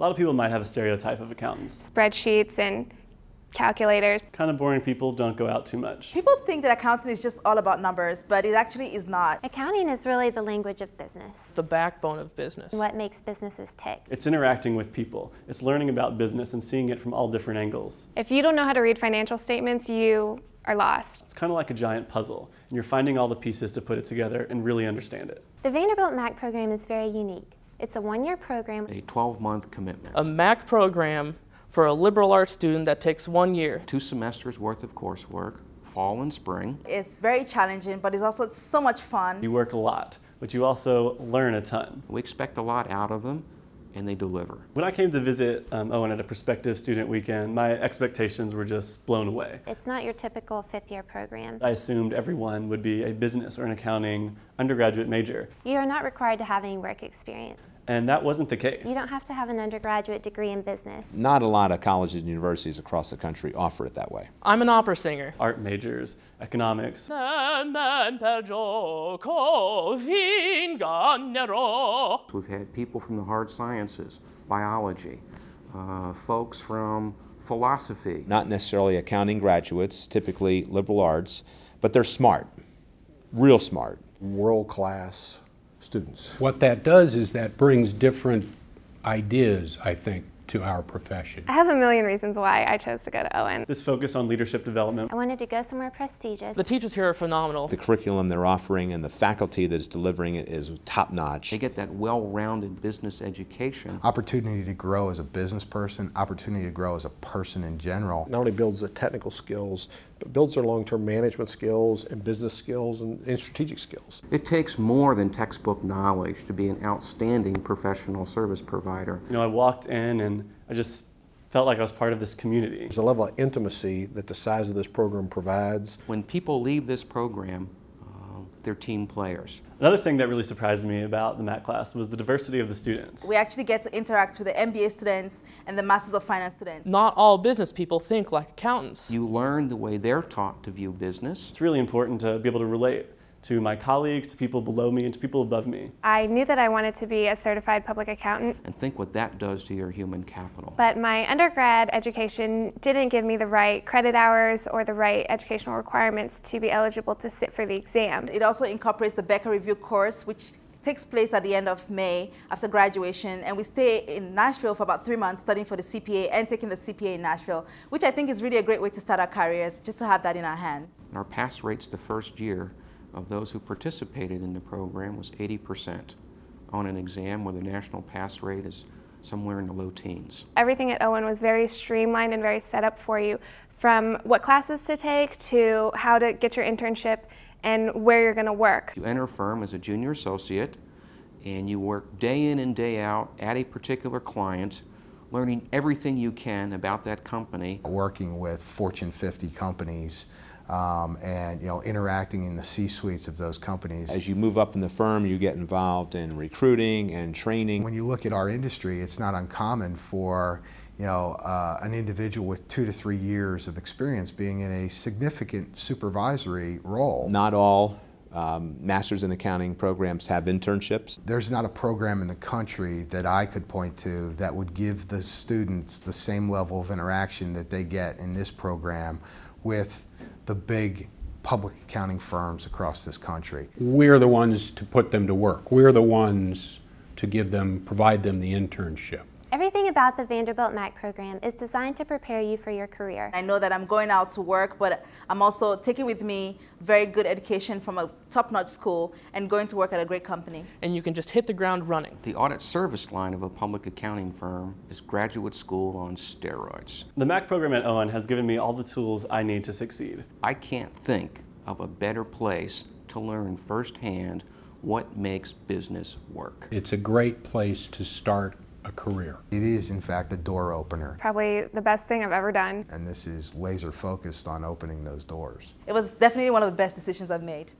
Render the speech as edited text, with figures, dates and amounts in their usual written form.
A lot of people might have a stereotype of accountants. Spreadsheets and calculators. Kind of boring people, don't go out too much. People think that accounting is just all about numbers, but it actually is not. Accounting is really the language of business. The backbone of business. What makes businesses tick. It's interacting with people. It's learning about business and seeing it from all different angles. If you don't know how to read financial statements, you are lost. It's kind of like a giant puzzle, and you're finding all the pieces to put it together and really understand it. The Vanderbilt MAcc program is very unique. It's a one-year program. A 12-month commitment. A MAcc program for a liberal arts student that takes 1 year. 2 semesters worth of coursework, fall and spring. It's very challenging, but it's also so much fun. You work a lot, but you also learn a ton. We expect a lot out of them, and they deliver. When I came to visit Owen at a prospective student weekend, my expectations were just blown away. It's not your typical fifth-year program. I assumed everyone would be a business or an accounting undergraduate major. You are not required to have any work experience. And that wasn't the case. You don't have to have an undergraduate degree in business. Not a lot of colleges and universities across the country offer it that way. I'm an opera singer. Art majors, economics. We've had people from the hard sciences, biology, folks from philosophy. Not necessarily accounting graduates, typically liberal arts, but they're smart, real smart. World-class students. What that does is that brings different ideas, I think, to our profession. I have a million reasons why I chose to go to Owen. This focus on leadership development. I wanted to go somewhere prestigious. The teachers here are phenomenal. The curriculum they're offering and the faculty that is delivering it is top-notch. They get that well-rounded business education. Opportunity to grow as a business person, opportunity to grow as a person in general. Not only builds the technical skills, but builds their long-term management skills and business skills and strategic skills. It takes more than textbook knowledge to be an outstanding professional service provider. You know, I walked in and I just felt like I was part of this community. There's a level of intimacy that the size of this program provides. When people leave this program, they're team players. Another thing that really surprised me about the MAcc class was the diversity of the students. We actually get to interact with the MBA students and the Masters of Finance students. Not all business people think like accountants. You learn the way they're taught to view business. It's really important to be able to relate to my colleagues, to people below me, and to people above me. I knew that I wanted to be a certified public accountant. And think what that does to your human capital. But my undergrad education didn't give me the right credit hours or the right educational requirements to be eligible to sit for the exam. It also incorporates the Becker Review course, which takes place at the end of May after graduation, and we stay in Nashville for about 3 months studying for the CPA and taking the CPA in Nashville, which I think is really a great way to start our careers, just to have that in our hands. And our pass rates the first year of those who participated in the program was 80% on an exam where the national pass rate is somewhere in the low teens. Everything at Owen was very streamlined and very set up for you, from what classes to take to how to get your internship and where you're going to work. You enter a firm as a junior associate and you work day in and day out at a particular client, learning everything you can about that company. Working with Fortune 50 companies and interacting in the C-suites of those companies. As you move up in the firm, you get involved in recruiting and training. When you look at our industry, it's not uncommon for an individual with 2 to 3 years of experience being in a significant supervisory role. Not all Masters in Accounting programs have internships. There's not a program in the country that I could point to that would give the students the same level of interaction that they get in this program with the big public accounting firms across this country. We're the ones to put them to work. We're the ones to provide them the internship. Everything about the Vanderbilt MAcc program is designed to prepare you for your career. I know that I'm going out to work, but I'm also taking with me very good education from a top-notch school and going to work at a great company. And you can just hit the ground running. The audit service line of a public accounting firm is graduate school on steroids. The MAcc program at Owen has given me all the tools I need to succeed. I can't think of a better place to learn firsthand what makes business work. It's a great place to start a career. It is, in fact, a door opener. Probably the best thing I've ever done. And this is laser focused on opening those doors. It was definitely one of the best decisions I've made.